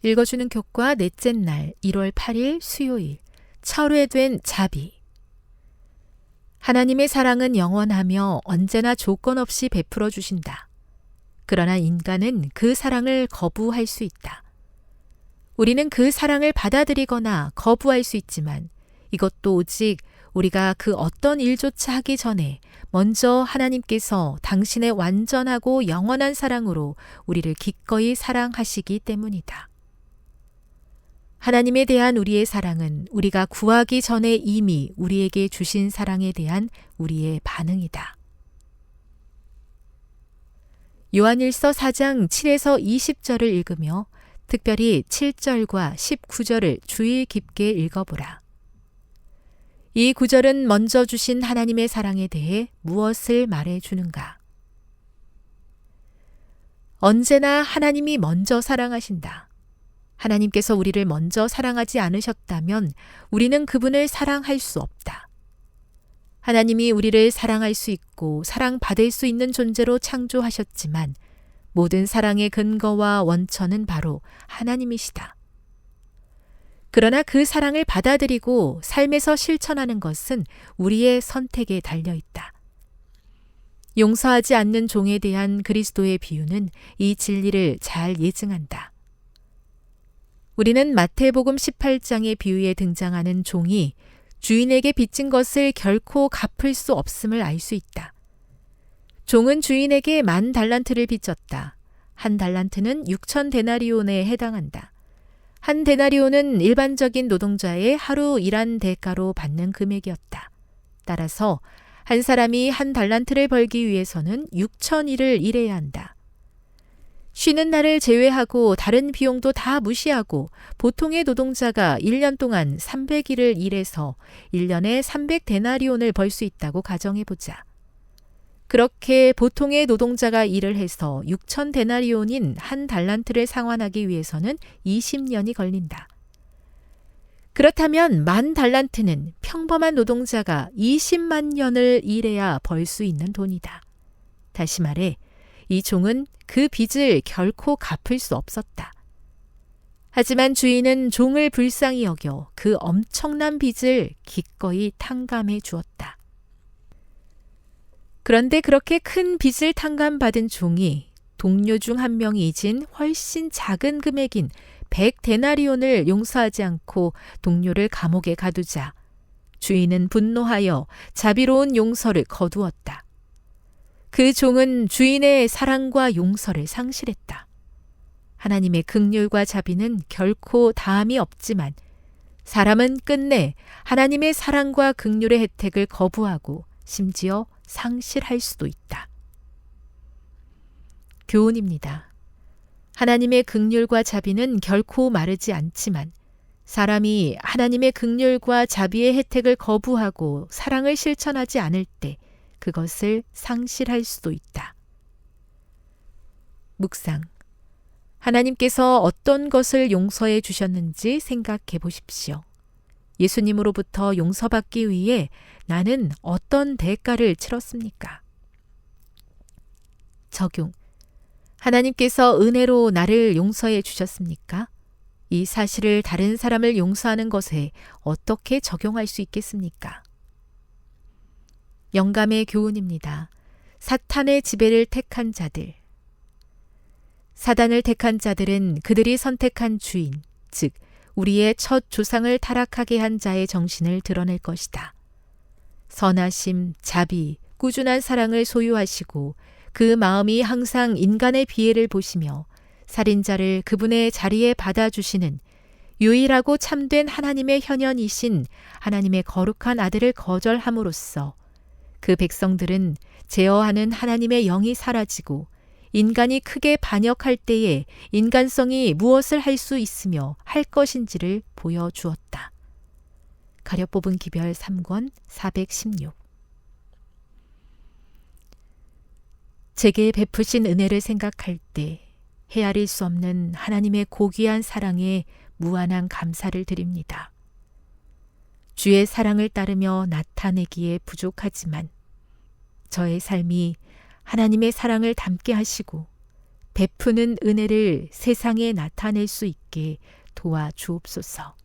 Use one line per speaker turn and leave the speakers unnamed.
읽어주는 교과 넷째 날 1월 8일 수요일 철회된 자비. 하나님의 사랑은 영원하며 언제나 조건 없이 베풀어 주신다. 그러나 인간은 그 사랑을 거부할 수 있다. 우리는 그 사랑을 받아들이거나 거부할 수 있지만 이것도 오직 우리가 그 어떤 일조차 하기 전에 먼저 하나님께서 당신의 완전하고 영원한 사랑으로 우리를 기꺼이 사랑하시기 때문이다. 하나님에 대한 우리의 사랑은 우리가 구하기 전에 이미 우리에게 주신 사랑에 대한 우리의 반응이다. 요한일서 4장 7에서 20절을 읽으며 특별히 7절과 19절을 주의 깊게 읽어보라. 이 구절은 먼저 주신 하나님의 사랑에 대해 무엇을 말해주는가? 언제나 하나님이 먼저 사랑하신다. 하나님께서 우리를 먼저 사랑하지 않으셨다면 우리는 그분을 사랑할 수 없다. 하나님이 우리를 사랑할 수 있고 사랑받을 수 있는 존재로 창조하셨지만 모든 사랑의 근거와 원천은 바로 하나님이시다. 그러나 그 사랑을 받아들이고 삶에서 실천하는 것은 우리의 선택에 달려있다. 용서하지 않는 종에 대한 그리스도의 비유는 이 진리를 잘 예증한다. 우리는 마태복음 18장의 비유에 등장하는 종이 주인에게 빚진 것을 결코 갚을 수 없음을 알 수 있다. 종은 주인에게 10,000달란트를 빚졌다. 1달란트는 6,000데나리온에 해당한다. 1데나리온은 일반적인 노동자의 하루 일한 대가로 받는 금액이었다. 따라서 한 사람이 1달란트를 벌기 위해서는 6,000일을 일해야 한다. 쉬는 날을 제외하고 다른 비용도 다 무시하고 보통의 노동자가 1년 동안 300일을 일해서 1년에 300데나리온을 벌 수 있다고 가정해보자. 그렇게 보통의 노동자가 일을 해서 6,000데나리온인 1달란트를 상환하기 위해서는 20년이 걸린다. 그렇다면 10,000달란트는 평범한 노동자가 20만 년을 일해야 벌 수 있는 돈이다. 다시 말해 이 종은 그 빚을 결코 갚을 수 없었다. 하지만 주인은 종을 불쌍히 여겨 그 엄청난 빚을 기꺼이 탕감해 주었다. 그런데 그렇게 큰 빚을 탕감받은 종이 동료 중 한 명이 진 훨씬 작은 금액인 100데나리온을 용서하지 않고 동료를 감옥에 가두자 주인은 분노하여 자비로운 용서를 거두었다. 그 종은 주인의 사랑과 용서를 상실했다. 하나님의 긍휼과 자비는 결코 다함이 없지만 사람은 끝내 하나님의 사랑과 긍휼의 혜택을 거부하고 심지어 상실할 수도 있다. 교훈입니다. 하나님의 긍휼과 자비는 결코 마르지 않지만 사람이 하나님의 긍휼과 자비의 혜택을 거부하고 사랑을 실천하지 않을 때 그것을 상실할 수도 있다. 묵상. 하나님께서 어떤 것을 용서해 주셨는지 생각해 보십시오. 예수님으로부터 용서받기 위해 나는 어떤 대가를 치렀습니까? 적용. 하나님께서 은혜로 나를 용서해 주셨습니까? 이 사실을 다른 사람을 용서하는 것에 어떻게 적용할 수 있겠습니까? 영감의 교훈입니다. 사탄의 지배를 택한 자들. 사단을 택한 자들은 그들이 선택한 주인, 즉 우리의 첫 조상을 타락하게 한 자의 정신을 드러낼 것이다. 선하심, 자비, 꾸준한 사랑을 소유하시고 그 마음이 항상 인간의 비애를 보시며 살인자를 그분의 자리에 받아주시는 유일하고 참된 하나님의 현현이신 하나님의 거룩한 아들을 거절함으로써 그 백성들은 제어하는 하나님의 영이 사라지고 인간이 크게 반역할 때에 인간성이 무엇을 할 수 있으며 할 것인지를 보여주었다. 가려 뽑은 기별 3권 416. 제게 베푸신 은혜를 생각할 때 헤아릴 수 없는 하나님의 고귀한 사랑에 무한한 감사를 드립니다. 주의 사랑을 따르며 나타내기에 부족하지만 저의 삶이 하나님의 사랑을 담게 하시고 베푸는 은혜를 세상에 나타낼 수 있게 도와주옵소서.